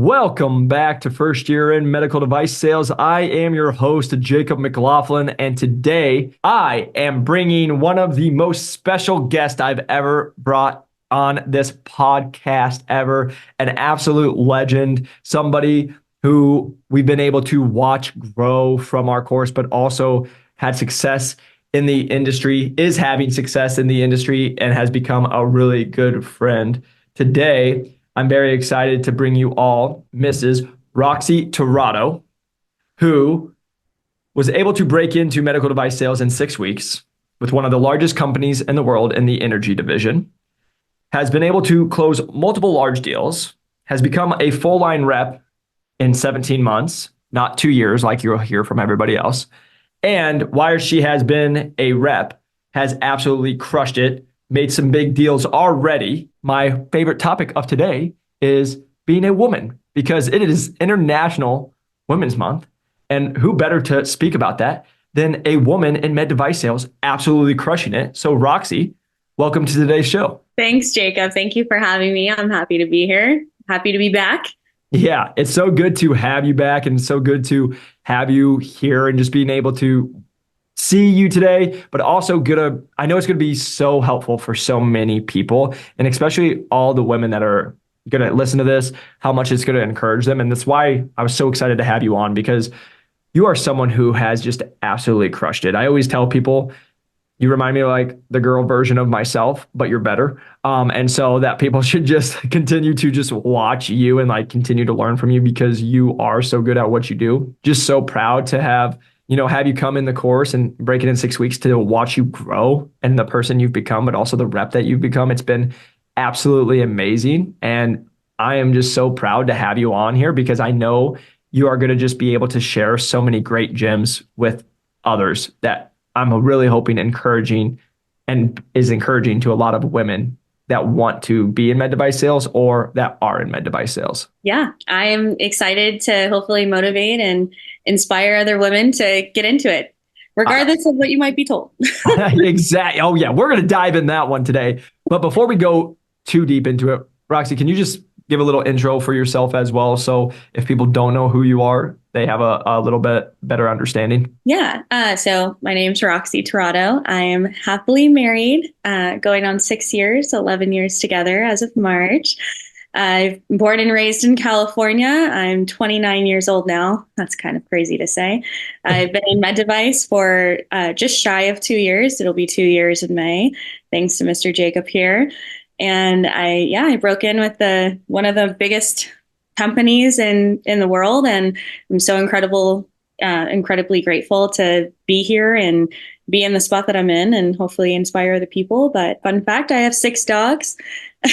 Welcome back to First Year in Medical Device Sales. I am your host, Jacob McLaughlin, and today I am bringing one of the most special guests I've ever brought on this podcast ever, an absolute legend, somebody who we've been able to watch grow from our course, but also had success in the industry, is having success in the industry, and has become a really good friend. Today, I'm very excited to bring you all Mrs. Roxy Tirado, who was able to break into medical device sales in 6 weeks with one of the largest companies in the world in the energy division, has been able to close multiple large deals, has become a full line rep in 17 months, not 2 years like you'll hear from everybody else. And while she has been a rep, has absolutely crushed it, made some big deals already. My favorite topic of today is being a woman, because it is International Women's Month. And who better to speak about that than a woman in med device sales, absolutely crushing it. So Roxy, welcome to today's show. Thanks, Jacob. Thank you for having me. I'm happy to be here. Happy to be back. Yeah, it's so good to have you back and so good to have you here and just being able to see you today, but also I know it's gonna be so helpful for so many people, and especially all the women that are gonna listen to this, how much it's gonna encourage them. And that's why I was so excited to have you on, because you are someone who has just absolutely crushed it. I always tell people, you remind me of like the girl version of myself, but you're better. And so that people should just continue to just watch you and like continue to learn from you, because you are so good at what you do. Just so proud to have you come in the course and break it in 6 weeks, to watch you grow and the person you've become, but also the rep that you've become. It's been absolutely amazing. And I am just so proud to have you on here, because I know you are going to just be able to share so many great gems with others that I'm really hoping is encouraging to a lot of women that want to be in med device sales or that are in med device sales. Yeah, I am excited to hopefully motivate and inspire other women to get into it, regardless of what you might be told. Exactly. Oh, yeah. We're going to dive in that one today. But before we go too deep into it, Roxy, can you just give a little intro for yourself as well? So if people don't know who you are, they have a little bit better understanding. Yeah. So my name's Roxy Tirado. I am happily married, going on 6 years, 11 years together as of March. I've born and raised in California. I'm 29 years old now. That's kind of crazy to say. I've been in med device for just shy of 2 years. It'll be 2 years in May, thanks to Mr. Jacob here. And I broke in with one of the biggest companies in the world, and I'm so incredibly grateful to be here and be in the spot that I'm in, and hopefully inspire other people. But fun fact, I have 6 dogs. For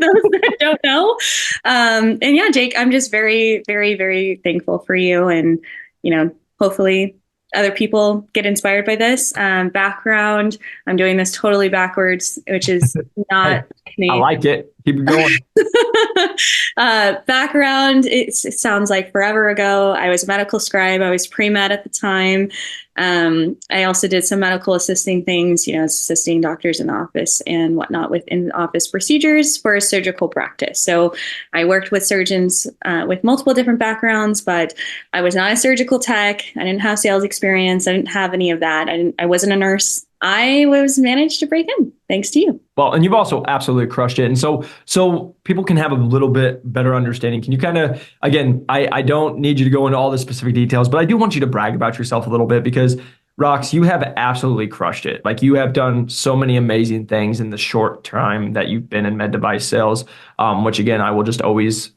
those that don't know. And yeah, Jake, I'm just very, very, very thankful for you, and hopefully other people get inspired by this. Background, I'm doing this totally backwards, which is not me. I like it. Keep it going. Background, it sounds like forever ago. I was a medical scribe. I was pre-med at the time. I also did some medical assisting things, assisting doctors in the office and whatnot with in-office procedures for a surgical practice. So I worked with surgeons with multiple different backgrounds, but I was not a surgical tech. I didn't have sales experience. I didn't have any of that. I wasn't a nurse. I was managed to break in, thanks to you. Well, and you've also absolutely crushed it. And so people can have a little bit better understanding. Can you kind of, again, I don't need you to go into all the specific details, but I do want you to brag about yourself a little bit, because Rox, you have absolutely crushed it. Like, you have done so many amazing things in the short time that you've been in med device sales, which again, I will just always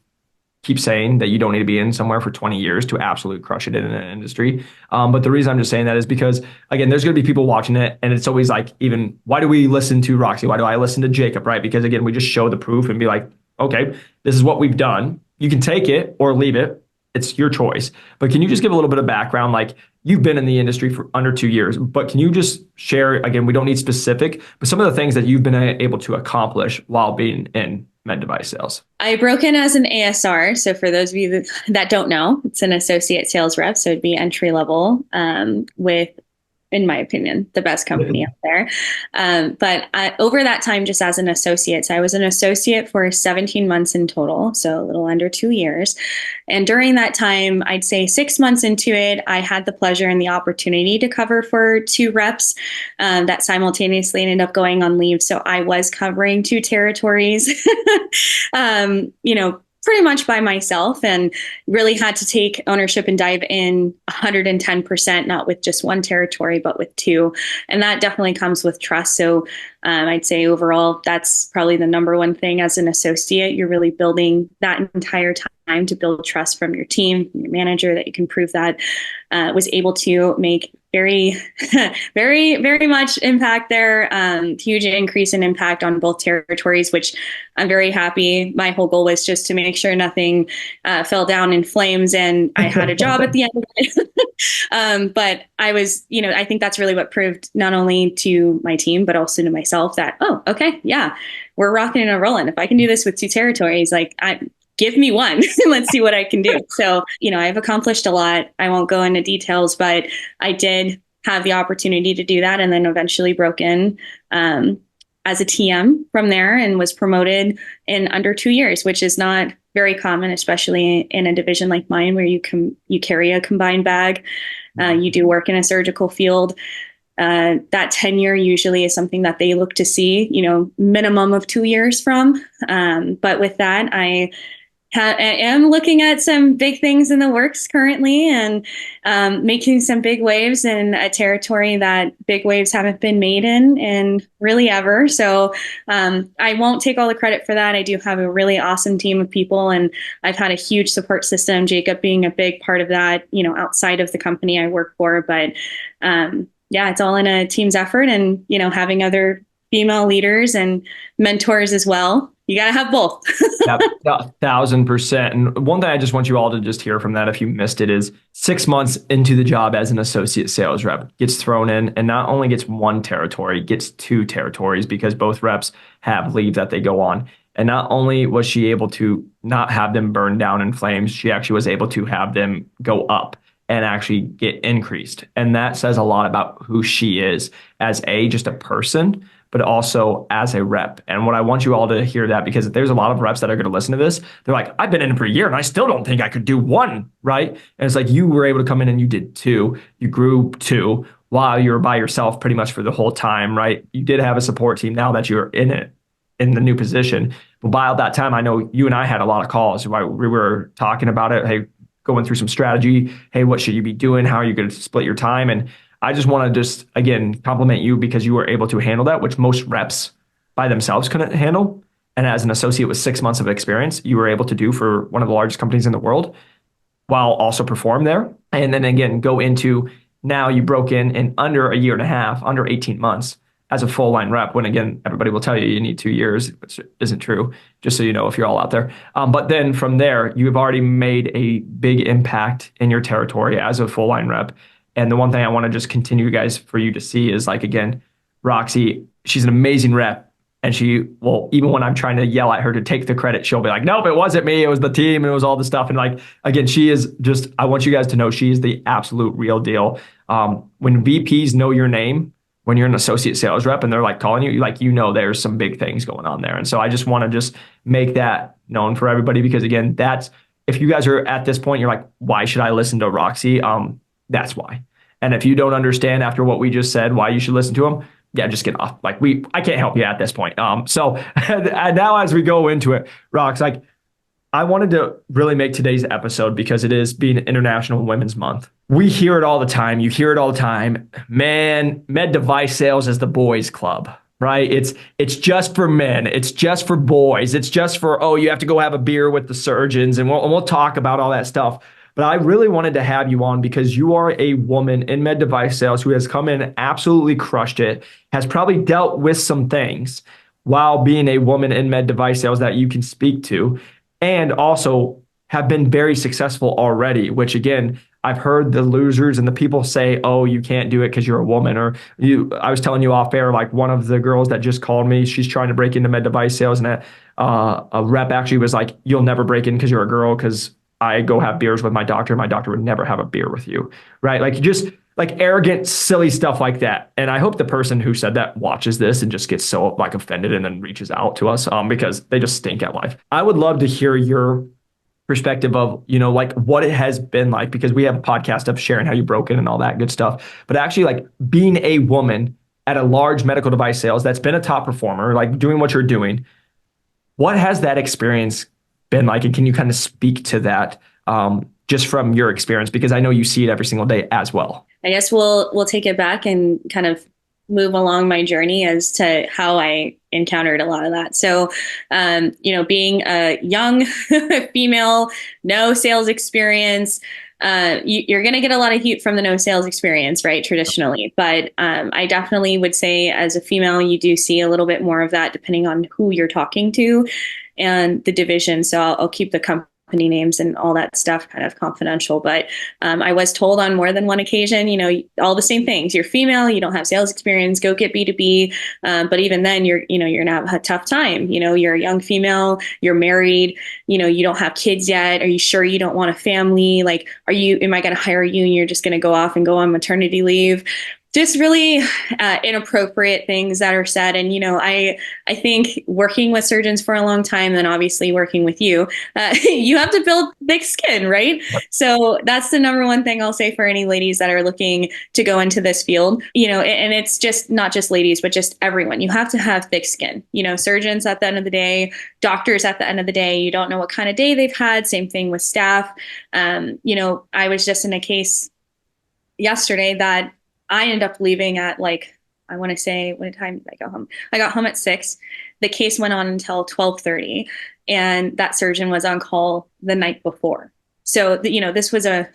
keep saying that you don't need to be in somewhere for 20 years to absolutely crush it in an industry. But the reason I'm just saying that is because, again, there's going to be people watching it, and it's always like, even, why do we listen to Roxy? Why do I listen to Jacob, right? Because again, we just show the proof and be like, okay, this is what we've done. You can take it or leave it. It's your choice. But can you just give a little bit of background? Like, you've been in the industry for under 2 years, but can you just share, again, we don't need specific, but some of the things that you've been able to accomplish while being in med device sales? I broke in as an ASR. So for those of you that don't know, it's an associate sales rep. So it'd be entry level with in my opinion, the best company out there. Over that time, just as an associate, so I was an associate for 17 months in total, so a little under 2 years. And during that time, I'd say 6 months into it, I had the pleasure and the opportunity to cover for two reps that simultaneously ended up going on leave. So I was covering two territories, pretty much by myself, and really had to take ownership and dive in 110%, not with just one territory, but with two. And that definitely comes with trust. So I'd say overall, that's probably the number one thing as an associate. You're really building that entire time to build trust from your team, from your manager, that you can prove that was able to make very, very, very much impact there. Huge increase in impact on both territories, which I'm very happy. My whole goal was just to make sure nothing fell down in flames, and I had a job at the end of it. But I was, I think that's really what proved not only to my team, but also to myself that, oh, okay, yeah, we're rocking and rolling. If I can do this with two territories, give me one. Let's see what I can do. So, I've accomplished a lot. I won't go into details, but I did have the opportunity to do that, and then eventually broke in as a TM from there and was promoted in under 2 years, which is not very common, especially in a division like mine where you carry a combined bag. You do work in a surgical field. That tenure usually is something that they look to see, minimum of 2 years from. But with that, I am looking at some big things in the works currently, and making some big waves in a territory that big waves haven't been made in really ever. So I won't take all the credit for that. I do have a really awesome team of people, and I've had a huge support system, Jacob being a big part of that, outside of the company I work for. But yeah, it's all in a team's effort, and, having other female leaders and mentors as well. You got to have both. Yep, 1,000%. And one thing I just want you all to just hear from that, if you missed it, is 6 months into the job as an associate sales rep, gets thrown in and not only gets one territory, gets two territories because both reps have leave that they go on. And not only was she able to not have them burn down in flames, she actually was able to have them go up and actually get increased. And that says a lot about who she is as just a person, but also as a rep. And what I want you all to hear that, because there's a lot of reps that are going to listen to this. They're like, I've been in for a year and I still don't think I could do one, right? And it's like, you were able to come in and you did two. You grew two while you were by yourself pretty much for the whole time, right? You did have a support team now that you're in it, in the new position. But by that time, I know you and I had a lot of calls while we were talking about it. Hey, going through some strategy. Hey, what should you be doing? How are you going to split your time? And I just want to again, compliment you because you were able to handle that, which most reps by themselves couldn't handle. And as an associate with 6 months of experience, you were able to do for one of the largest companies in the world while also perform there. And then again, go into now you broke in under a year and a half, under 18 months as a full line rep, when again, everybody will tell you need 2 years, which isn't true, just so you know if you're all out there. But then from there, you've already made a big impact in your territory as a full line rep. And the one thing I want to just continue, guys, for you to see is again, Roxy, she's an amazing rep. And she will, even when I'm trying to yell at her to take the credit, she'll be like, nope, it wasn't me. It was the team. And it was all the stuff. And again, she is just, I want you guys to know she is the absolute real deal. When VPs know your name, when you're an associate sales rep and they're calling you, there's some big things going on there. And so I just want to just make that known for everybody, because again, if you guys are at this point, you're like, why should I listen to Roxy? That's why. And if you don't understand after what we just said why you should listen to him, yeah, just get off. I can't help you at this point. So now as we go into it, Rox, I wanted to really make today's episode because it is being International Women's Month. We hear it all the time. You hear it all the time. Man, med device sales is the boys' club, right? It's just for men. It's just for boys. It's just for, you have to go have a beer with the surgeons, and we'll talk about all that stuff. But I really wanted to have you on because you are a woman in med device sales who has come in, absolutely crushed it, has probably dealt with some things while being a woman in med device sales that you can speak to, and also have been very successful already, which again, I've heard the losers and the people say, oh, you can't do it because you're a woman. Or I was telling you off air, one of the girls that just called me, she's trying to break into med device sales, and a rep actually was like, you'll never break in because you're a girl, because I go have beers with my doctor. My doctor would never have a beer with you, right? like arrogant, silly stuff like that. And I hope the person who said that watches this and just gets so like offended and then reaches out to us because they just stink at life. I would love to hear your perspective of, like what it has been like, because we have a podcast of sharing how you broke in and all that good stuff. But actually, like being a woman at a large medical device sales that's been a top performer, like doing what you're doing, what has that experience been like? And can you kind of speak to that just from your experience? Because I know you see it every single day as well. I guess we'll take it back and kind of move along my journey as to how I encountered a lot of that. So, being a young female, no sales experience, you're going to get a lot of heat from the no sales experience, right? Traditionally. But I definitely would say as a female, you do see a little bit more of that depending on who you're talking to and the division. So I'll keep the company names and all that stuff kind of confidential. But I was told on more than one occasion, all the same things. You're female, you don't have sales experience, go get B2B. But even then you're going to have a tough time. You're a young female, you're married, you don't have kids yet. Are you sure you don't want a family? Like, am I going to hire you and you're just going to go off and go on maternity leave? Just really inappropriate things that are said. And, I think working with surgeons for a long time, and obviously working with you, you have to build thick skin, right? So that's the number one thing I'll say for any ladies that are looking to go into this field, and it's just not just ladies, but just everyone. You have to have thick skin, surgeons at the end of the day, doctors at the end of the day, you don't know what kind of day they've had. Same thing with staff. I was just in a case yesterday that I ended up leaving at I want to say, what time did I go home? I got home at 6. The case went on until 12:30, and that surgeon was on call the night before. So, this was a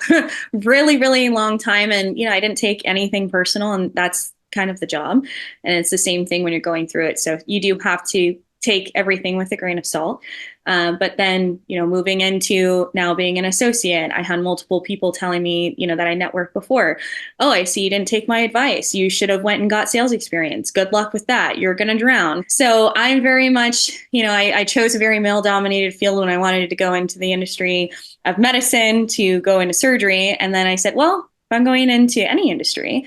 really, really long time. And, I didn't take anything personal, and that's kind of the job. And it's the same thing when you're going through it. So you do have to take everything with a grain of salt. But then, moving into now being an associate, I had multiple people telling me, that I networked before. Oh, I see you didn't take my advice. You should have went and got sales experience. Good luck with that. You're going to drown. So I'm very much, I chose a very male dominated field when I wanted to go into the industry of medicine to go into surgery. And then I said, well, if I'm going into any industry,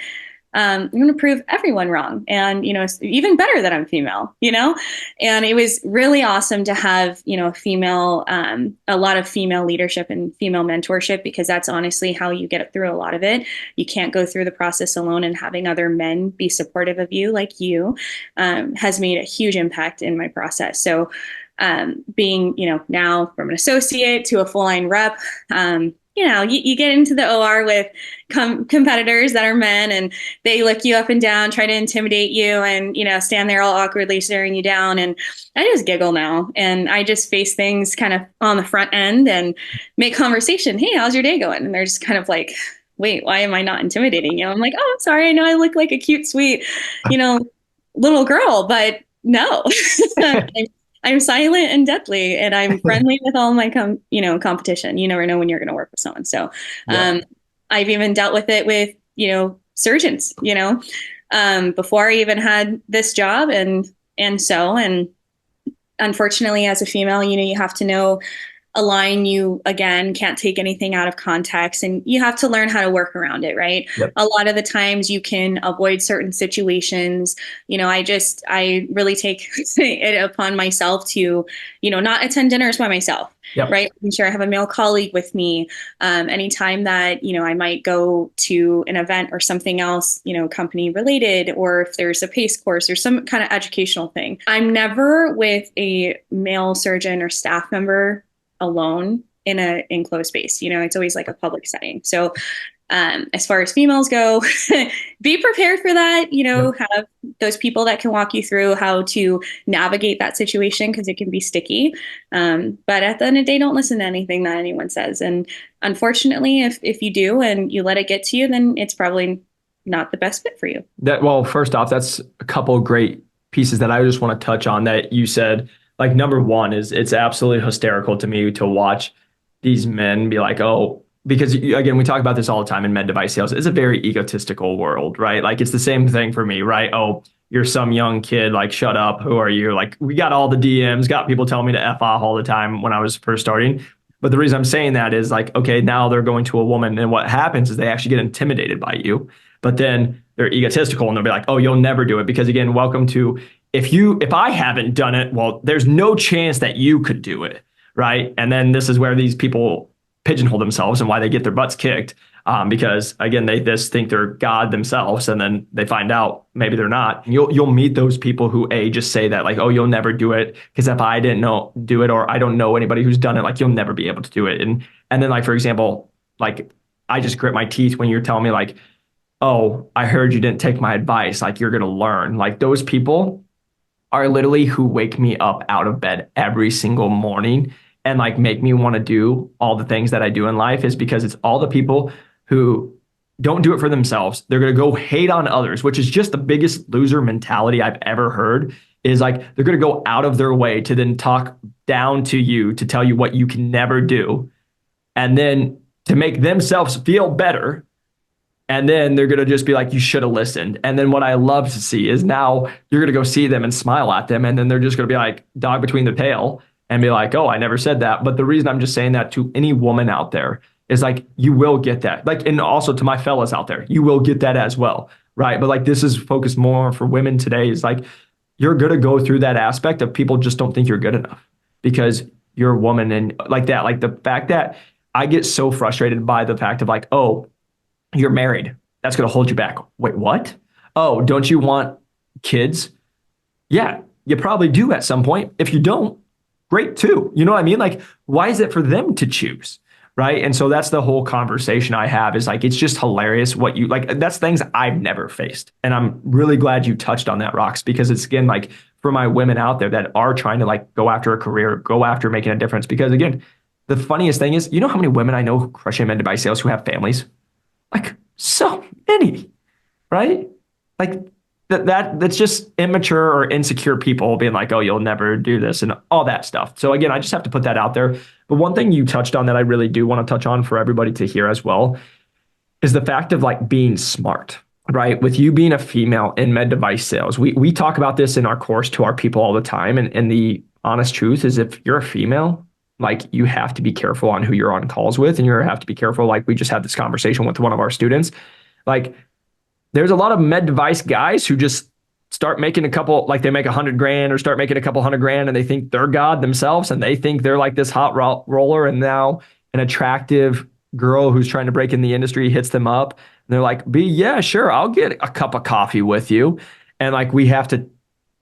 I'm going to prove everyone wrong. And, even better that I'm female, and it was really awesome to have, a lot of female leadership and female mentorship, because that's honestly how you get through a lot of it. You can't go through the process alone, and having other men be supportive of you like you has made a huge impact in my process. So being, now from an associate to a full line rep, you get into the OR with competitors that are men, and they look you up and down, try to intimidate you, and, stand there all awkwardly staring you down. And I just giggle now, and I just face things kind of on the front end and make conversation. Hey, how's your day going? And they're just kind of like, wait, why am I not intimidating you? I'm like, oh, I'm sorry. I know I look like a cute, sweet, little girl, but no. I'm silent and deadly, and I'm friendly with all my competition. You never know when you're going to work with someone. So I've even dealt with it with, surgeons, before I even had this job. And unfortunately, as a female, you have to know a line. You, again, can't take anything out of context, and you have to learn how to work around it, right? Yep. A lot of the times you can avoid certain situations. I really take it upon myself to, not attend dinners by myself. Yep. Right. I'm sure I have a male colleague with me. Anytime that, I might go to an event or something else, company related, or if there's a PACE course or some kind of educational thing, I'm never with a male surgeon or staff member alone in a enclosed space. It's always like a public setting. So as far as females go, be prepared for that, have those people that can walk you through how to navigate that situation, because it can be sticky. But at the end of the day, don't listen to anything that anyone says. And unfortunately, if you do and you let it get to you, then it's probably not the best fit for you. Well, first off, that's a couple of great pieces that I just want to touch on that you said. Like, number one is it's absolutely hysterical to me to watch these men be like, oh, because again, we talk about this all the time in med device sales. It's a very egotistical world, right? Like, it's the same thing for me, right? Oh, you're some young kid, like, shut up. Who are you? Like, we got all the DMs, got people telling me to F off all the time when I was first starting. But the reason I'm saying that is like, okay, now they're going to a woman, and what happens is they actually get intimidated by you, but then they're egotistical and they'll be like, oh, you'll never do it because again, welcome to if I haven't done it, well, there's no chance that you could do it, right? And then this is where these people pigeonhole themselves and why they get their butts kicked. Because again, they just think they're God themselves, and then they find out maybe they're not. You'll meet those people who just say that like, oh, you'll never do it because if I didn't know do it or I don't know anybody who's done it, like you'll never be able to do it. And then like for example, like I just grit my teeth when you're telling me like, oh, I heard you didn't take my advice, like you're gonna learn. Like those people are literally who wake me up out of bed every single morning and like make me want to do all the things that I do in life is because it's all the people who don't do it for themselves. They're going to go hate on others, which is just the biggest loser mentality I've ever heard is like they're going to go out of their way to then talk down to you to tell you what you can never do and then to make themselves feel better and then they're going to just be like, you should have listened. And then what I love to see is now you're going to go see them and smile at them. And then they're just going to be like, dog between their tail and be like, oh, I never said that. But the reason I'm just saying that to any woman out there is like, you will get that. Like, and also to my fellas out there, you will get that as well. Right. But like, this is focused more for women today is like, you're going to go through that aspect of people just don't think you're good enough because you're a woman and like that. Like the fact that I get so frustrated by the fact of like, oh, you're married. That's going to hold you back. Wait, what? Oh, don't you want kids? Yeah, you probably do at some point. If you don't, great too. You know what I mean? Like, why is it for them to choose? Right. And so that's the whole conversation I have is like, it's just hilarious what you like. That's things I've never faced. And I'm really glad you touched on that, Rox, because it's again, like for my women out there that are trying to like go after a career, go after making a difference. Because again, the funniest thing is, you know how many women I know who crush in device sales who have families? Like so many, right? Like that's just immature or insecure people being like, oh, you'll never do this and all that stuff. So again, I just have to put that out there. But one thing you touched on that I really do want to touch on for everybody to hear as well is the fact of like being smart, right? With you being a female in med device sales, we talk about this in our course to our people all the time. And the honest truth is if you're a female, like you have to be careful on who you're on calls with, and you have to be careful. Like we just had this conversation with one of our students. Like there's a lot of med device guys who just start making a couple, like they make 100 grand or start making a couple 100 grand, and they think they're God themselves, and they think they're like this hot roller. And now an attractive girl who's trying to break in the industry hits them up, and they're like, "B, yeah, sure, I'll get a cup of coffee with you." And like we have to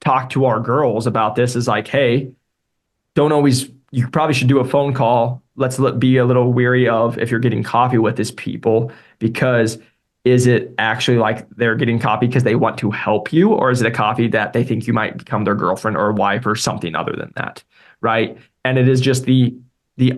talk to our girls about this. Is like, hey, don't always you probably should do a phone call. Let's be a little weary of if you're getting coffee with these people, because is it actually like they're getting coffee because they want to help you, or is it a coffee that they think you might become their girlfriend or wife or something other than that, right? And it is just the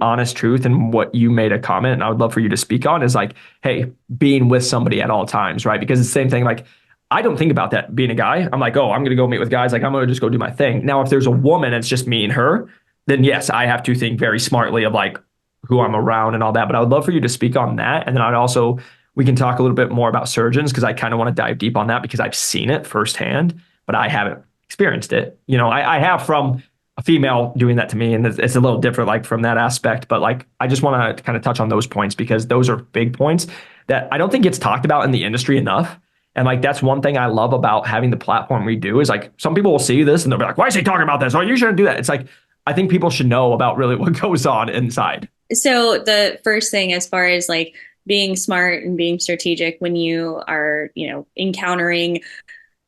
honest truth. And what you made a comment, and I would love for you to speak on, is like, hey, being with somebody at all times, right? Because it's the same thing. Like I don't think about that being a guy. I'm like, oh, I'm going to go meet with guys. Like I'm going to just go do my thing. Now, if there's a woman, it's just me and her, then yes, I have to think very smartly of like who I'm around and all that. But I would love for you to speak on that. And then I'd also, we can talk a little bit more about surgeons because I kind of want to dive deep on that because I've seen it firsthand, but I haven't experienced it. You know, I have from a female doing that to me, and it's a little different like from that aspect. But like, I just want to kind of touch on those points because those are big points that I don't think gets talked about in the industry enough. And like, that's one thing I love about having the platform we do is like, some people will see this and they'll be like, why is he talking about this? Oh, you shouldn't do that. It's like, I think people should know about really what goes on inside. So the first thing, as far as like being smart and being strategic when you are, encountering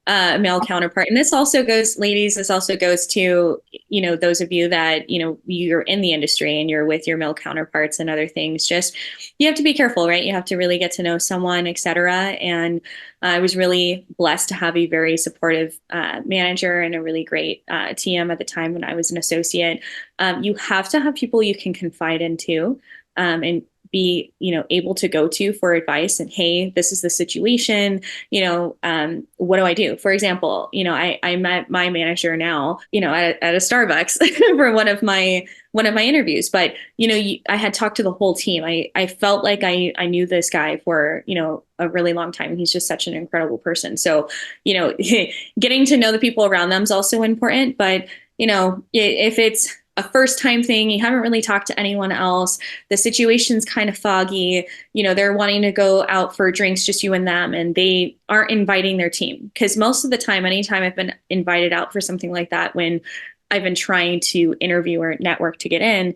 a male counterpart. And this also goes, ladies, this also goes to, those of you that, you're in the industry and you're with your male counterparts and other things. Just, you have to be careful, right? You have to really get to know someone, et cetera. And I was really blessed to have a very supportive manager and a really great TM at the time when I was an associate. You have to have people you can confide into, and be, able to go to for advice and, hey, this is the situation, what do I do? For example, I met my manager now, at a Starbucks for one of my interviews, but, I had talked to the whole team. I felt like I knew this guy for, a really long time. He's just such an incredible person. So, getting to know the people around them is also important, but if it's a first time thing. You haven't really talked to anyone else. The situation's kind of foggy. They're wanting to go out for drinks, just you and them, and they aren't inviting their team. Because most of the time, anytime I've been invited out for something like that, when I've been trying to interview or network to get in,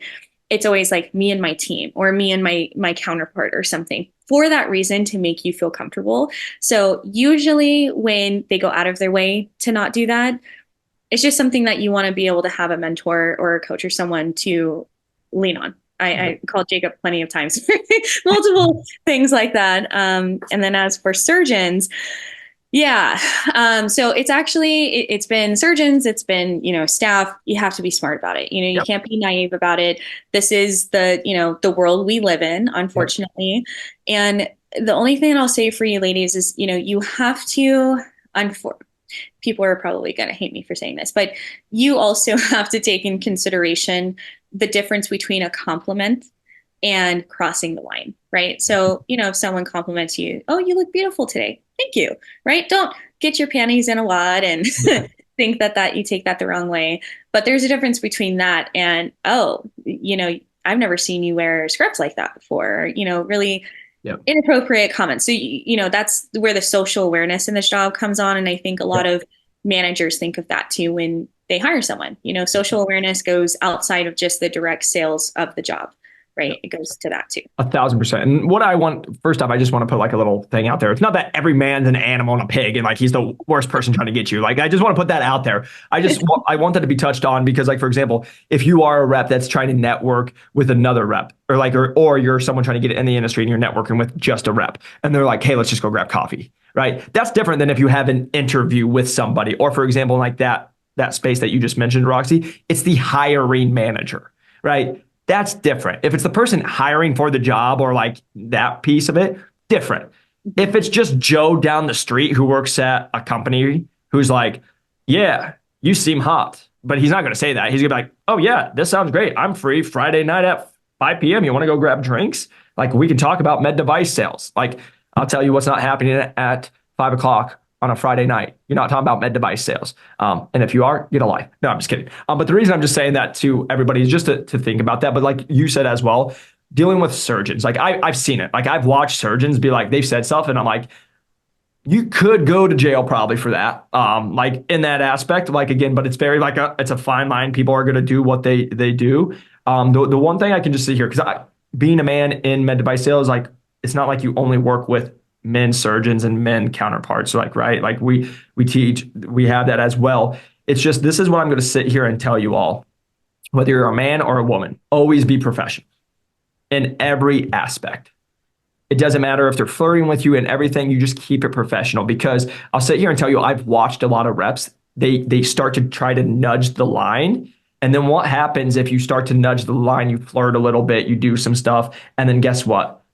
it's always like me and my team or me and my counterpart or something for that reason to make you feel comfortable. So usually when they go out of their way to not do that, it's just something that you want to be able to have a mentor or a coach or someone to lean on. I called Jacob plenty of times, multiple things like that. And then as for surgeons, yeah. So it's been surgeons, it's been, staff. You have to be smart about it. You Yep. can't be naive about it. This is the world we live in, Yep. unfortunately. And the only thing I'll say for you ladies is, you have to, people are probably going to hate me for saying this, but you also have to take in consideration the difference between a compliment and crossing the line, right? So, if someone compliments you, oh, you look beautiful today. Thank you, right? Don't get your panties in a wad and Yeah. think that you take that the wrong way. But there's a difference between that and, oh, I've never seen you wear scrubs like that before, really Yep. inappropriate comments. So, that's where the social awareness in this job comes on. And I think a lot Yep. of managers think of that too when they hire someone. Social awareness goes outside of just the direct sales of the job, right? Yep. It goes to that too. 1,000%. And what I want, first off, I just want to put like a little thing out there. It's not that every man's an animal and a pig and like he's the worst person trying to get you. Like, I just want to put that out there. I want that to be touched on because, like, for example, if you are a rep that's trying to network with another rep or you're someone trying to get in the industry and you're networking with just a rep and they're like, hey, let's just go grab coffee, right? That's different than if you have an interview with somebody or, for example, like that space that you just mentioned, Roxy, it's the hiring manager, right? That's different. If it's the person hiring for the job or like that piece of it, different. If it's just Joe down the street who works at a company who's like, yeah, you seem hot, but he's not going to say that. He's going to be like, oh, yeah, this sounds great. I'm free Friday night at 5 p.m. You want to go grab drinks? Like, we can talk about med device sales. Like, I'll tell you what's not happening at 5 o'clock on a Friday night. You're not talking about med device sales. And if you are, get a life. No, I'm just kidding. But the reason I'm just saying that to everybody is just to think about that. But like you said as well, dealing with surgeons, like I've seen it. Like, I've watched surgeons be like, they've said stuff and I'm like, you could go to jail probably for that. Like in that aspect, like again, but it's very like it's a fine line. People are going to do what they do. The one thing I can just see here, because being a man in med device sales, like it's not like you only work with men surgeons and men counterparts. So like, right. Like we teach, we have that as well. It's just, this is what I'm going to sit here and tell you all, whether you're a man or a woman, always be professional in every aspect. It doesn't matter if they're flirting with you and everything, you just keep it professional because I'll sit here and tell you, I've watched a lot of reps. They start to try to nudge the line. And then what happens if you start to nudge the line, you flirt a little bit, you do some stuff, and then guess what?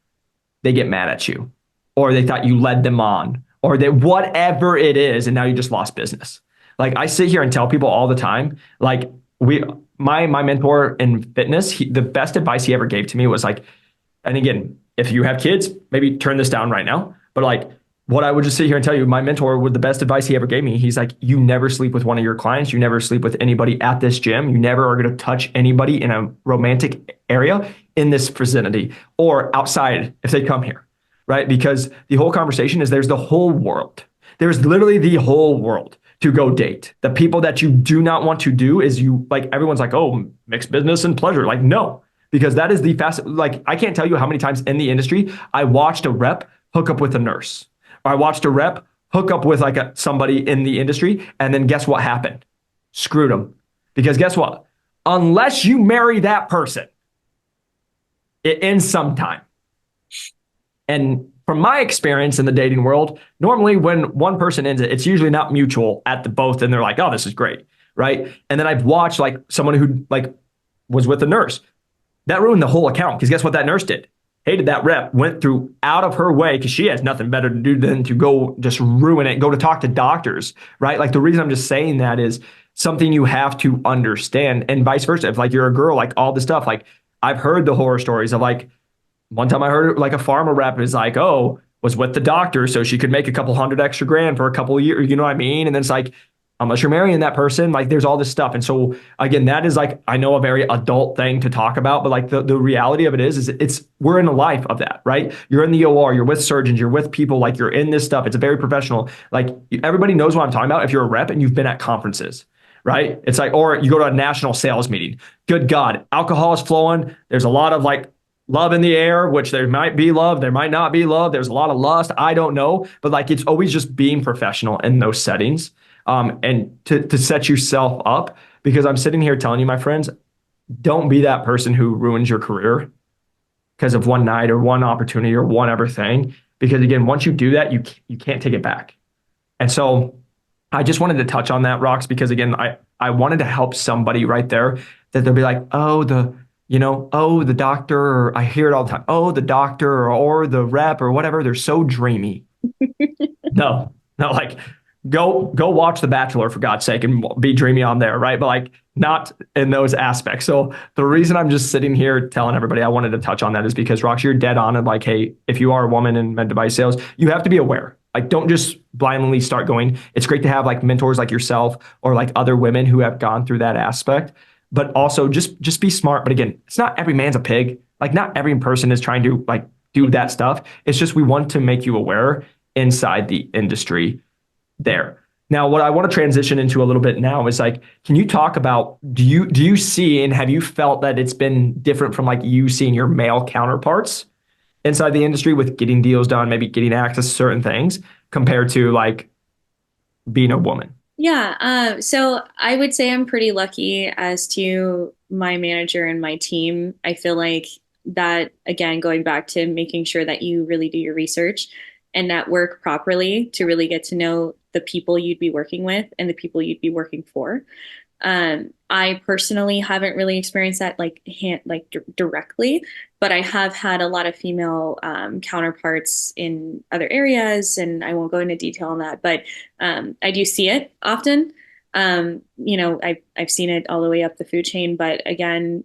They get mad at you, or they thought you led them on, or that whatever it is, and now you just lost business. Like, I sit here and tell people all the time, like my mentor in fitness, the best advice he ever gave to me was like, and again, if you have kids, maybe turn this down right now. But like, what I would just sit here and tell you, my mentor, with the best advice he ever gave me, he's like, you never sleep with one of your clients. You never sleep with anybody at this gym. You never are going to touch anybody in a romantic area in this vicinity or outside if they come here, right? Because the whole conversation is there's the whole world. There's literally the whole world to go date. The people that you do not want to do is you, like, everyone's like, oh, mixed business and pleasure. Like, no, because that is the fastest. Like, I can't tell you how many times in the industry I watched a rep hook up with a nurse. Or I watched a rep hook up with like somebody in the industry, and then guess what happened? Screwed them. Because guess what? Unless you marry that person, it ends sometime. And from my experience in the dating world, normally when one person ends it, it's usually not mutual at the both, and they're like, oh, this is great, right? And then I've watched like someone who like was with a nurse. That ruined the whole account because guess what that nurse did? Hated that rep, went through out of her way because she has nothing better to do than to go just ruin it, go to talk to doctors, right? Like, the reason I'm just saying that is something you have to understand, and vice versa. If like you're a girl, like all this stuff, like I've heard the horror stories of like one time I heard like a pharma rep is like, oh, was with the doctor so she could make a couple hundred extra grand for a couple of years, you know what I mean? And then it's like, unless you're marrying that person, like there's all this stuff. And so again, that is like, I know a very adult thing to talk about, but like the reality of it is it's, we're in a life of that, right? You're in the OR, you're with surgeons, you're with people, like you're in this stuff. It's a very professional, like everybody knows what I'm talking about. If you're a rep and you've been at conferences, right? It's like, or you go to a national sales meeting, good God, alcohol is flowing. There's a lot of like love in the air, which there might be love, there might not be love. There's a lot of lust. I don't know. But like it's always just being professional in those settings, and to set yourself up. Because I'm sitting here telling you, my friends, don't be that person who ruins your career because of one night or one opportunity or one ever thing. Because again, once you do that, you can't take it back. And so I just wanted to touch on that, Rox, because again, I wanted to help somebody right there that they'll be like, oh, the doctor, or I hear it all the time. Oh, the doctor or the rep or whatever. They're so dreamy. No, no, like go watch The Bachelor for God's sake and be dreamy on there, right? But like not in those aspects. So the reason I'm just sitting here telling everybody I wanted to touch on that is because Rox, you're dead on it. Like, hey, if you are a woman in med device sales, you have to be aware. Like, don't just blindly start going. It's great to have like mentors like yourself or like other women who have gone through that aspect, but also just be smart. But again, it's not every man's a pig. Like, not every person is trying to like do that stuff. It's just we want to make you aware inside the industry there. Now, what I want to transition into a little bit now is like, can you talk about, do you see and have you felt that it's been different from like you seeing your male counterparts inside the industry with getting deals done, maybe getting access to certain things compared to like being a woman? Yeah, so I would say I'm pretty lucky as to my manager and my team. I feel like that, again, going back to making sure that you really do your research and network properly to really get to know the people you'd be working with and the people you'd be working for. I personally haven't really experienced that directly, but I have had a lot of female counterparts in other areas, and I won't go into detail on that, but I do see it often. I've seen it all the way up the food chain, but again,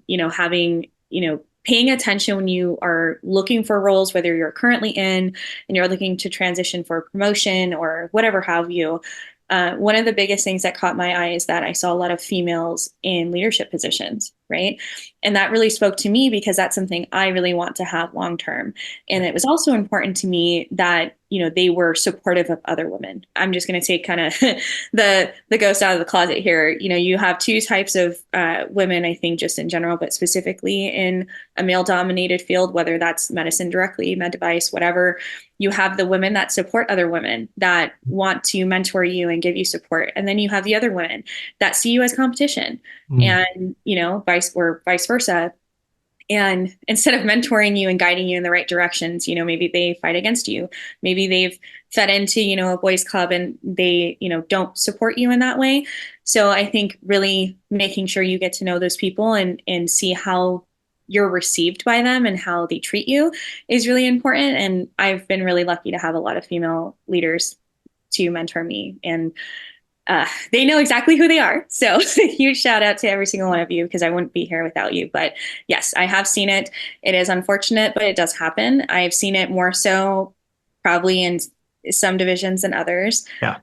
paying attention when you are looking for roles, whether you're currently in and you're looking to transition for a promotion or whatever have you. One of the biggest things that caught my eye is that I saw a lot of females in leadership positions, right? And that really spoke to me because that's something I really want to have long term. And it was also important to me that, they were supportive of other women. I'm just going to take kind of the ghost out of the closet here. You have two types of women, I think, just in general, but specifically in a male dominated field, whether that's medicine directly, med device, whatever. You have the women that support other women that want to mentor you and give you support. And then you have the other women that see you as competition and, vice versa. And instead of mentoring you and guiding you in the right directions, maybe they fight against you. Maybe they've fed into, a boys club and they, don't support you in that way. So I think really making sure you get to know those people and see how you're received by them and how they treat you is really important. And I've been really lucky to have a lot of female leaders to mentor me, and they know exactly who they are. So huge shout out to every single one of you because I wouldn't be here without you. But yes, I have seen it. It is unfortunate, but it does happen. I've seen it more so probably in some divisions than others, Yeah.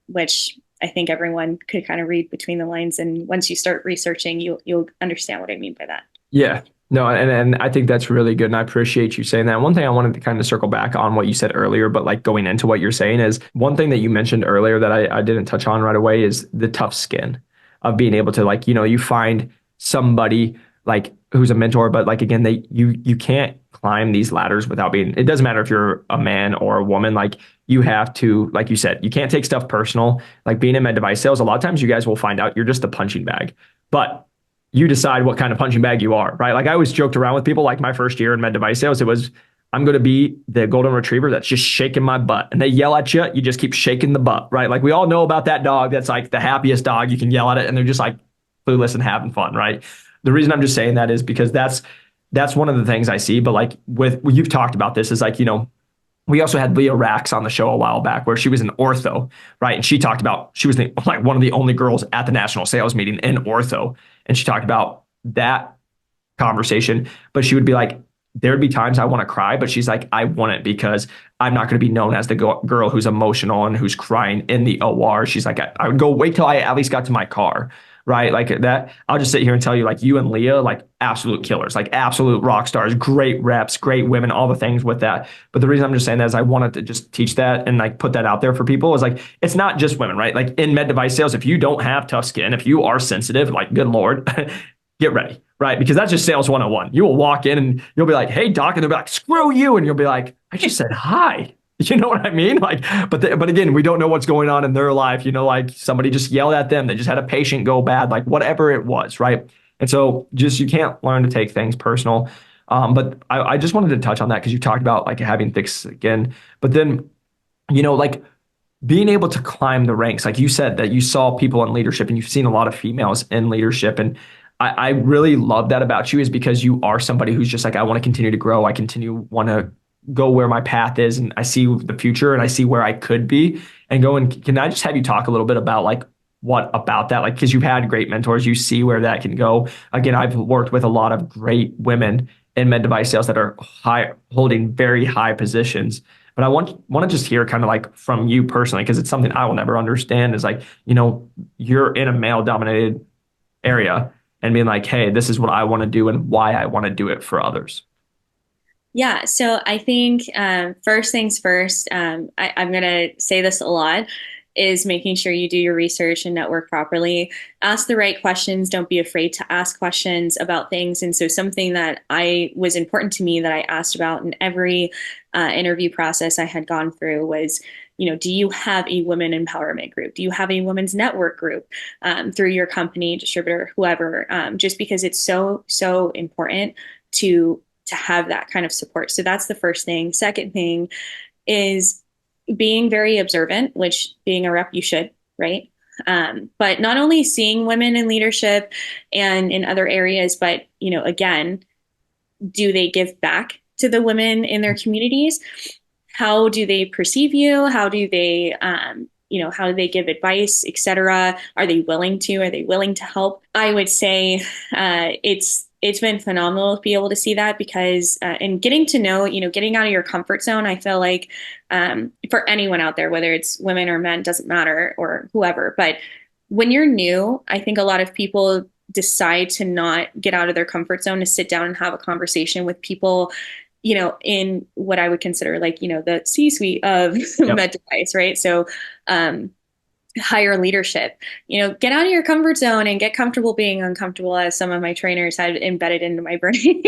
Which I think everyone could kind of read between the lines. And once you start researching, you'll understand what I mean by that. Yeah. No, and I think that's really good. And I appreciate you saying that. One thing I wanted to kind of circle back on what you said earlier, but like going into what you're saying is one thing that you mentioned earlier that I didn't touch on right away is the tough skin of being able to like, you find somebody like who's a mentor, but like, again, you can't climb these ladders without being, it doesn't matter if you're a man or a woman, like you have to, like you said, you can't take stuff personal. Like being in med device sales, a lot of times you guys will find out you're just a punching bag, but you decide what kind of punching bag you are, right? Like I always joked around with people, like my first year in med device sales, it was, I'm going to be the golden retriever that's just shaking my butt. And they yell at you, you just keep shaking the butt, right? Like we all know about that dog that's like the happiest dog. You can yell at it and they're just like clueless and having fun, right? The reason I'm just saying that is because that's one of the things I see. But like you've talked about this is like, we also had Leah Rax on the show a while back where she was an ortho, right? And she talked about, she was like one of the only girls at the national sales meeting in ortho. And she talked about that conversation, but she would be like, there'd be times I want to cry, but she's like, I want it because I'm not going to be known as the girl who's emotional and who's crying in the OR. She's like, I would go wait till I at least got to my car, right? Like that. I'll just sit here and tell you, like you and Leah, like absolute killers, like absolute rock stars, great reps, great women, all the things with that. But the reason I'm just saying that is I wanted to just teach that and like put that out there for people is like, it's not just women, right? Like in med device sales, if you don't have tough skin, if you are sensitive, like good Lord, get ready, right? Because that's just sales 101. You will walk in and you'll be like, hey, doc, and they'll be like, screw you. And you'll be like, I just said hi. You know what I mean? Like, but again, we don't know what's going on in their life. You know, like somebody just yelled at them. They just had a patient go bad, like whatever it was, right? And so just you can't learn to take things personal. But I just wanted to touch on that because you talked about like having thick skin. But then, like being able to climb the ranks, like you said, that you saw people in leadership and you've seen a lot of females in leadership. And I really love that about you is because you are somebody who's just like, I want to continue to grow. I want to go where my path is. And I see the future and I see where I could be and go. And can I just have you talk a little bit about like, what about that? Like, because you've had great mentors, you see where that can go. Again, I've worked with a lot of great women in med device sales that are holding very high positions. But I want to just hear kind of like from you personally, because it's something I will never understand is like, you're in a male dominated area and being like, hey, this is what I want to do and why I want to do it for others. Yeah, so I think first things first, I'm going to say this a lot, is making sure you do your research and network properly. Ask the right questions. Don't be afraid to ask questions about things. And so something that I was important to me that I asked about in every interview process I had gone through was, do you have a women empowerment group? Do you have a women's network group through your company, distributor, whoever? Just because it's so, so important to have that kind of support. So that's the first thing. Second thing is being very observant, which being a rep, you should, right? But not only seeing women in leadership and in other areas, but, again, do they give back to the women in their communities? How do they perceive you? How do they give advice, etc.? Are they willing to? Are they willing to help? I would say it's been phenomenal to be able to see that because and getting to know, getting out of your comfort zone. I feel like for anyone out there, whether it's women or men, doesn't matter, or whoever. But when you're new, I think a lot of people decide to not get out of their comfort zone to sit down and have a conversation with people, in what I would consider like, the C-suite of Yep. med device, right? So, higher leadership, get out of your comfort zone and get comfortable being uncomfortable, as some of my trainers had embedded into my brain.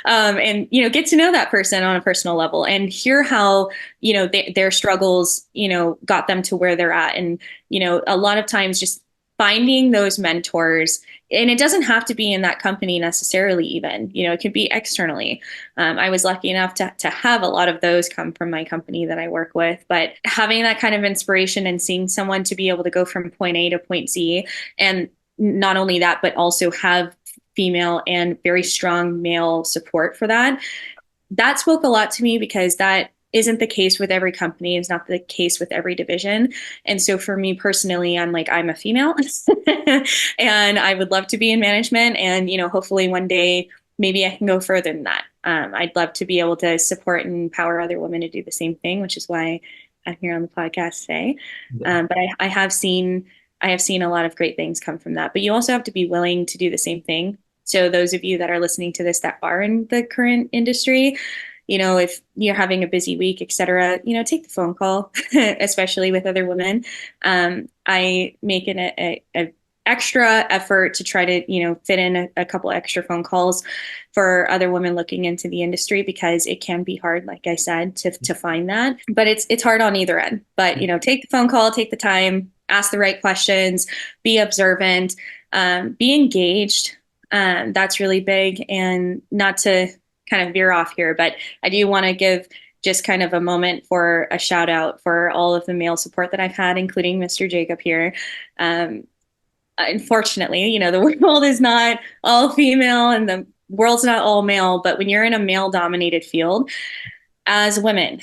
And, get to know that person on a personal level and hear how, their struggles, got them to where they're at. And, a lot of times just finding those mentors, and it doesn't have to be in that company necessarily, even, it could be externally. I was lucky enough to have a lot of those come from my company that I work with, but having that kind of inspiration and seeing someone to be able to go from point A to point Z, and not only that, but also have female and very strong male support for that. That spoke a lot to me because that isn't the case with every company. It's not the case with every division. And so for me personally, I'm a female and I would love to be in management. And, hopefully one day, maybe I can go further than that. I'd love to be able to support and empower other women to do the same thing, which is why I'm here on the podcast today. Yeah. But I have seen a lot of great things come from that. But you also have to be willing to do the same thing. So those of you that are listening to this that are in the current industry, if you're having a busy week, et cetera, take the phone call, especially with other women. I make an extra effort to try to, fit in a couple extra phone calls for other women looking into the industry because it can be hard, like I said, to find that. But it's hard on either end. But, take the phone call, take the time, ask the right questions, be observant, be engaged. That's really big. And not to kind of veer off here, but I do want to give just kind of a moment for a shout out for all of the male support that I've had, including Mr. Jacob here. Unfortunately, the world is not all female and the world's not all male, but when you're in a male dominated field as women,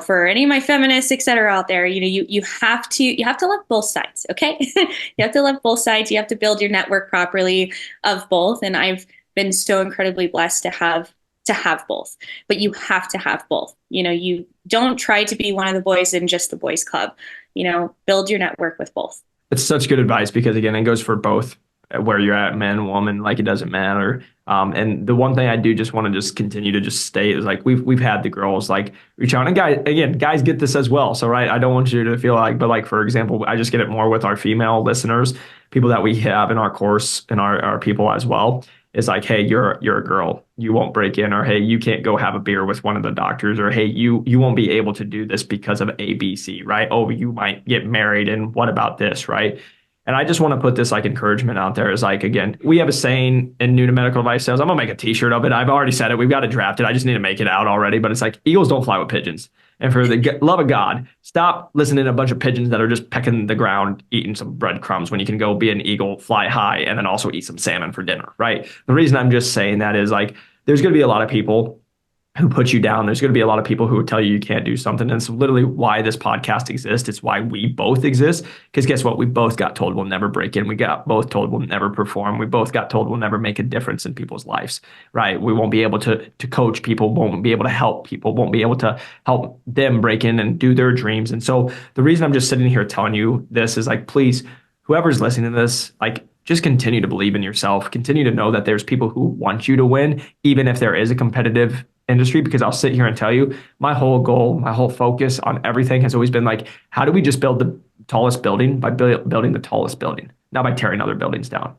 for any of my feminists, et cetera, out there, you have to love both sides. Okay. You have to love both sides. You have to build your network properly of both. And I've been so incredibly blessed to have to have both, but you have to have both. You don't try to be one of the boys in just the boys club. Build your network with both. It's such good advice because again, it goes for both where you're at, man, woman, like it doesn't matter. And the one thing I do just want to just continue to just state is like we've had the girls like reach out and guys get this as well. So right, I don't want you to feel like, but like for example, I just get it more with our female listeners, people that we have in our course and our people as well. Is like, hey, you're a girl, you won't break in, or hey, you can't go have a beer with one of the doctors, or hey, you won't be able to do this because of ABC, right? Oh, you might get married, and what about this, right? And I just want to put this like encouragement out there is like, again, we have a saying in new to medical device sales. I'm gonna make a t-shirt of it. I've already said it. We've got it drafted. I just need to make it out already. But it's like eagles don't fly with pigeons. And for the love of God, stop listening to a bunch of pigeons that are just pecking the ground, eating some breadcrumbs when you can go be an eagle, fly high, and then also eat some salmon for dinner, right? The reason I'm just saying that is like, there's going to be a lot of people who put you down. There's going to be a lot of people who would tell you can't do something. And it's literally why this podcast exists. It's why we both exist. Because guess what? We both got told we'll never break in. We got both told we'll never perform. We both got told we'll never make a difference in people's lives, right? We won't be able to coach people, won't be able to help people, won't be able to help them break in and do their dreams. And so the reason I'm just sitting here telling you this is like, please, whoever's listening to this, like, just continue to believe in yourself. Continue to know that there's people who want you to win, even if there is a competitive industry. Because I'll sit here and tell you, my whole goal, my whole focus on everything has always been like, how do we just build the tallest building by building the tallest building, not by tearing other buildings down,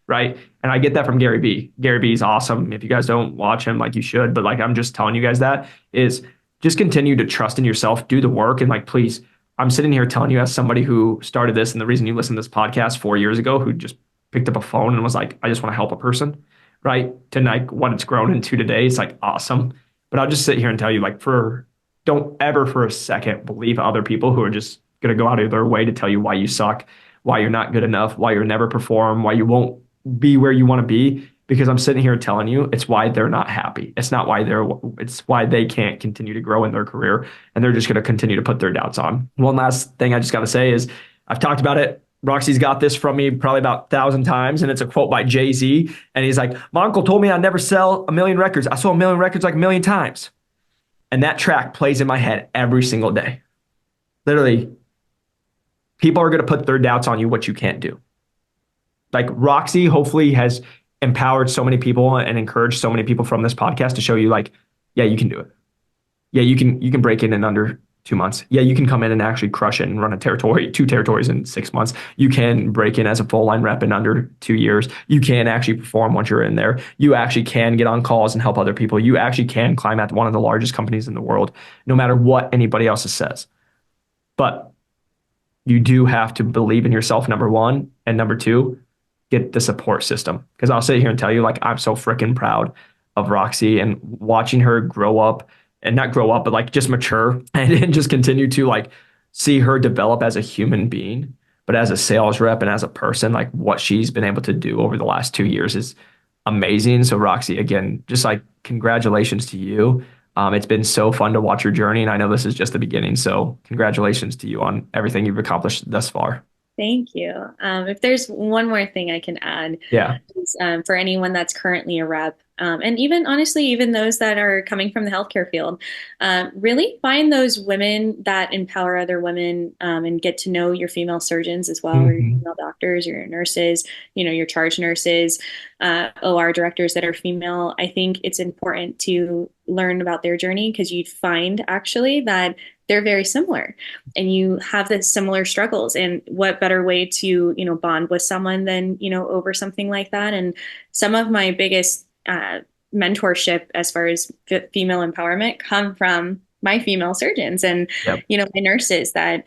right? And I get that from Gary Vee. Gary Vee is awesome. If you guys don't watch him, like you should, but like I'm just telling you guys that is just continue to trust in yourself, do the work, and like please. I'm sitting here telling you as somebody who started this, and the reason you listened to this podcast 4 years ago, who just picked up a phone and was like, I just want to help a person, right? To like what it's grown into today, it's like awesome. But I'll just sit here and tell you, like, don't ever for a second believe other people who are just going to go out of their way to tell you why you suck, why you're not good enough, why you'll never perform, why you won't be where you want to be. Because I'm sitting here telling you it's why they're not happy. It's why they can't continue to grow in their career. And they're just going to continue to put their doubts on. One last thing I just got to say is I've talked about it. Roxy's got this from me probably about 1,000 times, and it's a quote by Jay-Z. And he's like, my uncle told me I'd never sell a million records. I sold a million records like a million times. And that track plays in my head every single day. Literally, people are going to put their doubts on you, what you can't do. Like Roxy hopefully has empowered so many people and encouraged so many people from this podcast to show you like, yeah, you can do it. Yeah, you can break in under 2 months. Yeah, you can come in and actually crush it and run two territories in 6 months. You can break in as a full line rep in under 2 years. You can actually perform once you're in there. You actually can get on calls and help other people. You actually can climb at one of the largest companies in the world, no matter what anybody else says. But you do have to believe in yourself, number one. And number two, get the support system. Because I'll sit here and tell you, like, I'm so freaking proud of Roxy and watching her grow up. And not grow up, but like just mature and just continue to like see her develop as a human being, but as a sales rep and as a person, like what she's been able to do over the last 2 years is amazing. So Roxy, again, just like congratulations to you. It's been so fun to watch your journey, and I know this is just the beginning. So congratulations to you on everything you've accomplished thus far. Thank you. If there's one more thing I can add, Yeah. is, for anyone that's currently a rep, and even honestly, even those that are coming from the healthcare field, really find those women that empower other women, and get to know your female surgeons as well, or your Mhm. female doctors, or your nurses, your charge nurses, OR directors that are female. I think it's important to learn about their journey because you'd find actually that they're very similar and you have the similar struggles. And what better way to, bond with someone than, over something like that. And some of my biggest mentorship as far as female empowerment come from my female surgeons and, Yep. my nurses that,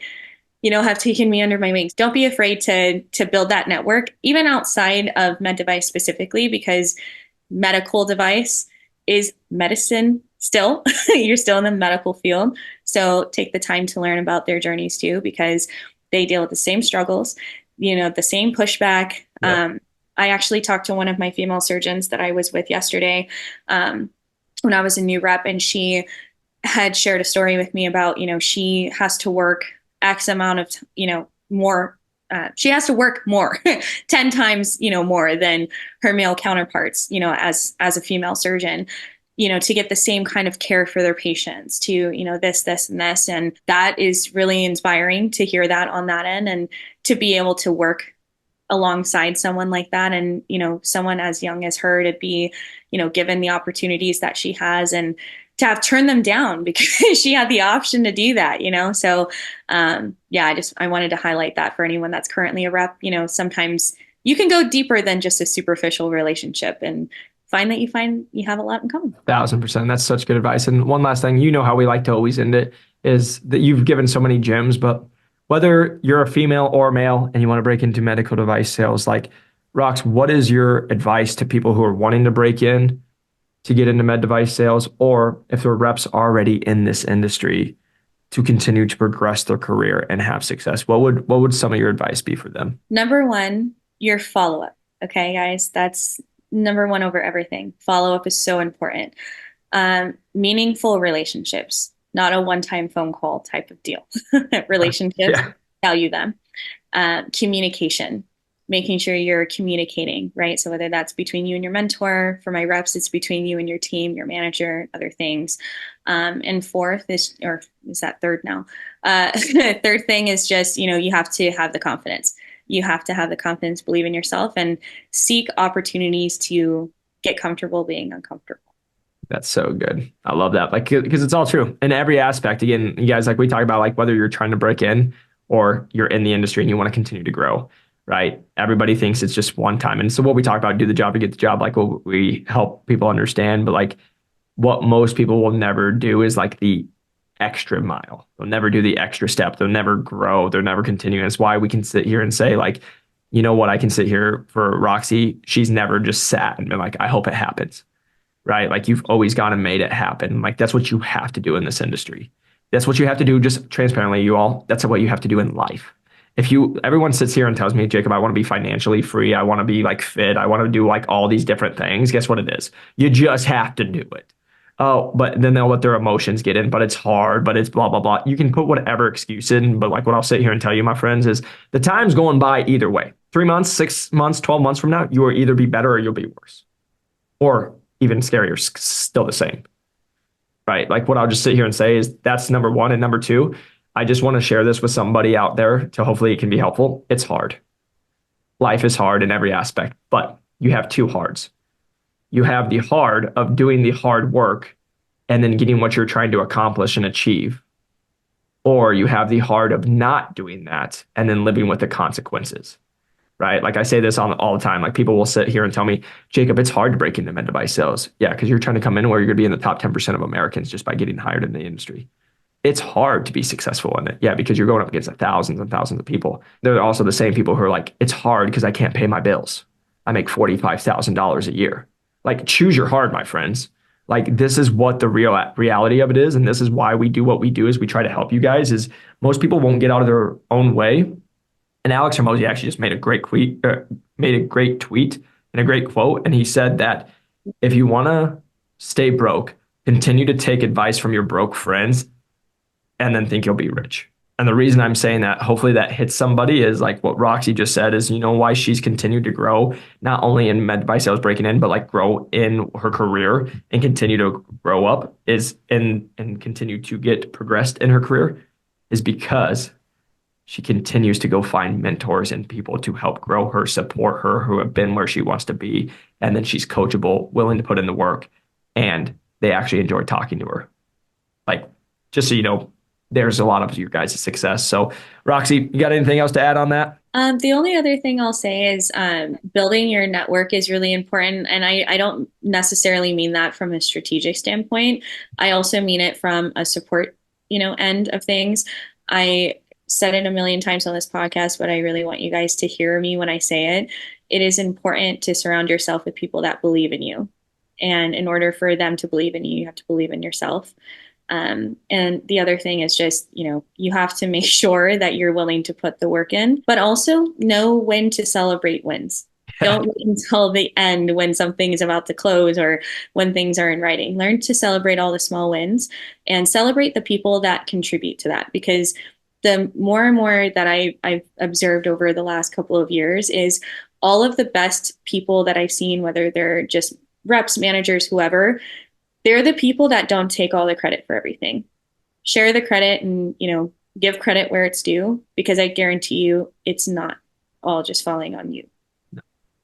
have taken me under my wings. Don't be afraid to build that network, even outside of med device specifically, because medical device is medicine still. You're still in the medical field. So take the time to learn about their journeys too, because they deal with the same struggles, the same pushback. Yep. I actually talked to one of my female surgeons that I was with yesterday, when I was a new rep, and she had shared a story with me about, she has to work X amount of, more. She has to work more, 10 times, more than her male counterparts, as a female surgeon. to get the same kind of care for their patients, to, this, and this. And that is really inspiring to hear that on that end, and to be able to work alongside someone like that, and someone as young as her to be given the opportunities that she has, and to have turned them down because she had the option to do that. So yeah, I wanted to highlight that for anyone that's currently a rep. Sometimes you can go deeper than just a superficial relationship, and find you have a lot in common. 1,000%. That's such good advice. And one last thing, how we like to always end it is that you've given so many gems, but whether you're a female or male and you want to break into medical device sales, like Rox, what is your advice to people who are wanting to break in to get into med device sales, or if they're reps already in this industry to continue to progress their career and have success? What would some of your advice be for them? Number one, your follow-up. Okay, guys, that's number one over everything. Follow-up is so important. Meaningful relationships, not a one-time phone call type of deal. Relationships, Yeah. value them. Communication, making sure you're communicating, right? So whether that's between you and your mentor, for my reps, it's between you and your team, your manager, other things. And fourth is, or is that third now? Third thing is just, you have to have the confidence. You have to have the confidence, believe in yourself, and seek opportunities to get comfortable being uncomfortable. That's so good. I love that. Like, because it's all true in every aspect. Again, you guys, like we talk about, like whether you're trying to break in or you're in the industry and you want to continue to grow, right? Everybody thinks it's just one time. And so what we talk about, do the job to get the job, like what we help people understand. But like what most people will never do is like the extra mile. They'll never do the extra step. They'll never grow. They'll never continue. And it's why we can sit here and say, like, you know what, I can sit here for Roxy. She's never just sat and been like, I hope it happens. Right? Like you've always gone and made it happen. Like that's what you have to do in this industry. That's what you have to do, just transparently, you all. That's what you have to do in life. Everyone sits here and tells me, Jacob, I want to be financially free. I want to be like fit. I want to do like all these different things. Guess what it is? You just have to do it. Oh, but then they'll let their emotions get in, but it's hard, but it's blah, blah, blah. You can put whatever excuse in, but like what I'll sit here and tell you, my friends, is the time's going by either way. 3 months, 6 months, 12 months from now, you will either be better or you'll be worse. Or even scarier, still the same, right? Like what I'll just sit here and say is that's number one. And number two, I just want to share this with somebody out there to hopefully it can be helpful. It's hard. Life is hard in every aspect, but you have two hards. You have the hard of doing the hard work and then getting what you're trying to accomplish and achieve. Or you have the hard of not doing that and then living with the consequences. Right? Like I say this all the time. Like people will sit here and tell me, Jacob, it's hard to break into med device sales. Yeah, because you're trying to come in where you're going to be in the top 10% of Americans just by getting hired in the industry. It's hard to be successful in it. Yeah, because you're going up against thousands and thousands of people. They're also the same people who are like, it's hard because I can't pay my bills. I make $45,000 a year. Like choose your hard, my friends. Like this is what the reality of it is. And this is why we do what we do is we try to help you guys is most people won't get out of their own way. And Alex Hormozy actually just made a great tweet and a great quote. And he said that if you want to stay broke, continue to take advice from your broke friends and then think you'll be rich. And the reason I'm saying that, hopefully that hits somebody, is like what Roxy just said is, why she's continued to grow, not only in med device sales breaking in, but like grow in her career and continue to grow up and continue to get progressed in her career is because she continues to go find mentors and people to help grow her, support her, who have been where she wants to be. And then she's coachable, willing to put in the work, and they actually enjoy talking to her. Like, just so you know, there's a lot of your guys' success. So, Roxy, you got anything else to add on that? The only other thing I'll say is building your network is really important. And I don't necessarily mean that from a strategic standpoint. I also mean it from a support, end of things. I said it a million times on this podcast, but I really want you guys to hear me when I say it. It is important to surround yourself with people that believe in you. And in order for them to believe in you, you have to believe in yourself. And the other thing is just, you have to make sure that you're willing to put the work in, but also know when to celebrate wins. Don't wait until the end when something is about to close or when things are in writing. Learn to celebrate all the small wins and celebrate the people that contribute to that, because the more and more that I've observed over the last couple of years is all of the best people that I've seen, whether they're just reps, managers, whoever, they're the people that don't take all the credit for everything. Share the credit and, give credit where it's due because I guarantee you it's not all just falling on you.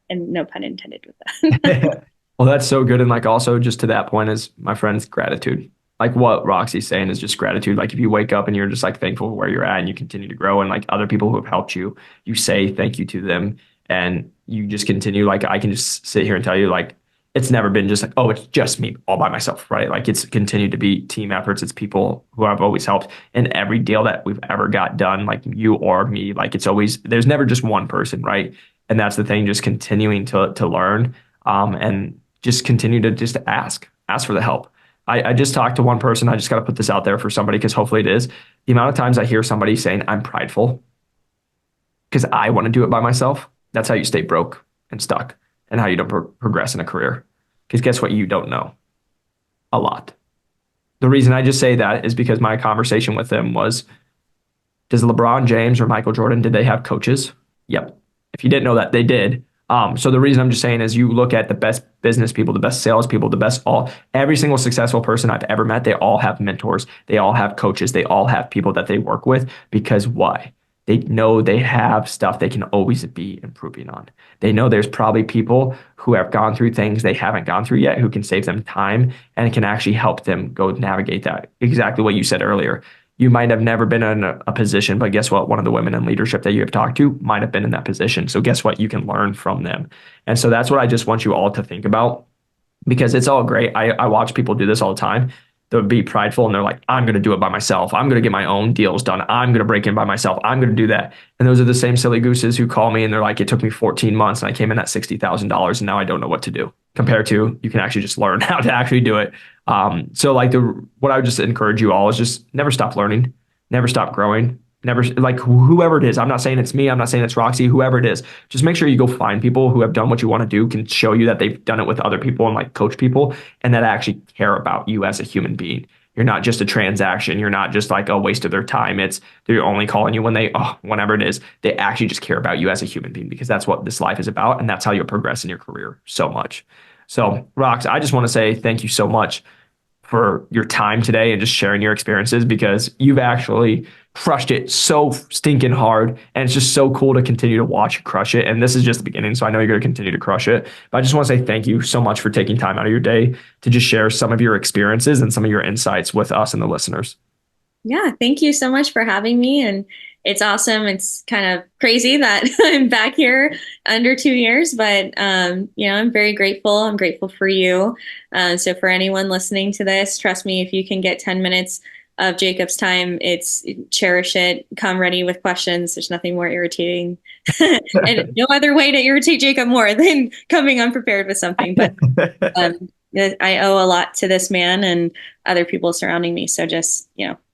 And no pun intended with that. Well, that's so good. And like also just to that point is my friend's gratitude. Like what Roxy's saying is just gratitude. Like if you wake up and you're just like thankful for where you're at and you continue to grow and like other people who have helped you, you say thank you to them and you just continue. Like I can just sit here and tell you like it's never been just like, oh, it's just me all by myself, right? Like it's continued to be team efforts. It's people who have always helped. And every deal that we've ever got done, like you or me, like it's always there's never just one person, right? And that's the thing, just continuing to learn and just continue to just ask for the help. I just talked to one person. I just got to put this out there for somebody because hopefully it is. The amount of times I hear somebody saying I'm prideful because I want to do it by myself. That's how you stay broke and stuck and how you don't progress in a career. Because guess what? You don't know a lot. The reason I just say that is because my conversation with them was, does LeBron James or Michael Jordan, did they have coaches? Yep. If you didn't know that, they did. So the reason I'm just saying is you look at the best business people, the best salespeople, the best every single successful person I've ever met, they all have mentors, they all have coaches, they all have people that they work with because why? They know they have stuff they can always be improving on. They know there's probably people who have gone through things they haven't gone through yet who can save them time and can actually help them go navigate that. Exactly what you said earlier. You might have never been in a position, but guess what? One of the women in leadership that you have talked to might have been in that position. So guess what? You can learn from them. And so that's what I just want you all to think about because it's all great. I watch people do this all the time. They'll be prideful and they're like, I'm going to do it by myself. I'm going to get my own deals done. I'm going to break in by myself. I'm going to do that. And those are the same silly gooses who call me and they're like, it took me 14 months and I came in at $60,000 and now I don't know what to do. Compared to you can actually just learn how to actually do it. So like what I would just encourage you all is just never stop learning, never stop growing, never like whoever it is. I'm not saying it's me. I'm not saying it's Roxy, whoever it is. Just make sure you go find people who have done what you want to do, can show you that they've done it with other people and like coach people and that actually care about you as a human being. You're not just a transaction. You're not just like a waste of their time. It's they're only calling you when whenever it is, they actually just care about you as a human being because that's what this life is about. And that's how you'll progress in your career so much. So, Rox, I just want to say thank you so much for your time today and just sharing your experiences because you've actually crushed it so stinking hard. And it's just so cool to continue to watch you crush it. And this is just the beginning. So I know you're going to continue to crush it. But I just want to say thank you so much for taking time out of your day to just share some of your experiences and some of your insights with us and the listeners. Yeah, thank you so much for having me. And it's awesome. It's kind of crazy that I'm back here under 2 years, but I'm very grateful. I'm grateful for you. So for anyone listening to this, trust me, if you can get 10 minutes of Jacob's time, it's cherish it. Come ready with questions. There's nothing more irritating, and no other way to irritate Jacob more than coming unprepared with something. But I owe a lot to this man and other people surrounding me. So just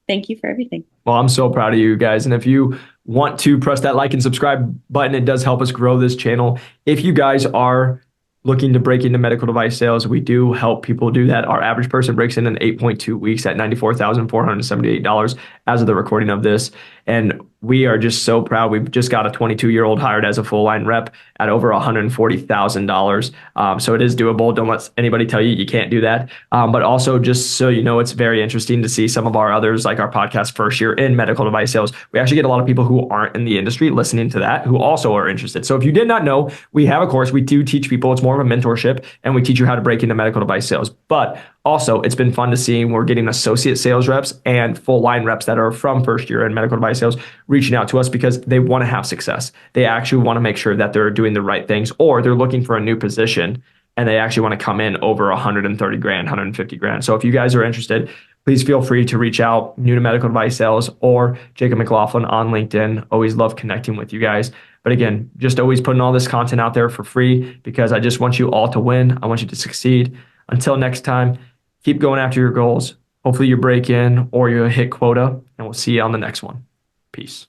thank you for everything. Well, I'm so proud of you guys. And if you want to press that like and subscribe button, it does help us grow this channel. If you guys are looking to break into medical device sales, we do help people do that. Our average person breaks in 8.2 weeks at $94,478 as of the recording of this. And we are just so proud. We've just got a 22-year-old hired as a full line rep at over $140,000. So it is doable. Don't let anybody tell you you can't do that. But also just so you know, it's very interesting to see some of our others, like our podcast First Year in Medical Device Sales. We actually get a lot of people who aren't in the industry listening to that, who also are interested. So if you did not know, we have a course. We do teach people. It's more of a mentorship, and we teach you how to break into medical device sales. But also, it's been fun to see we're getting associate sales reps and full line reps that are from First Year in Medical Device Sales reaching out to us because they want to have success. They actually want to make sure that they're doing the right things, or they're looking for a new position and they actually want to come in over 130 grand, 150 grand. So if you guys are interested, please feel free to reach out, new to medical device sales or Jacob McLaughlin on LinkedIn. Always love connecting with you guys. But again, just always putting all this content out there for free because I just want you all to win. I want you to succeed. Until next time, keep going after your goals. Hopefully you break in or you hit quota, and we'll see you on the next one. Peace.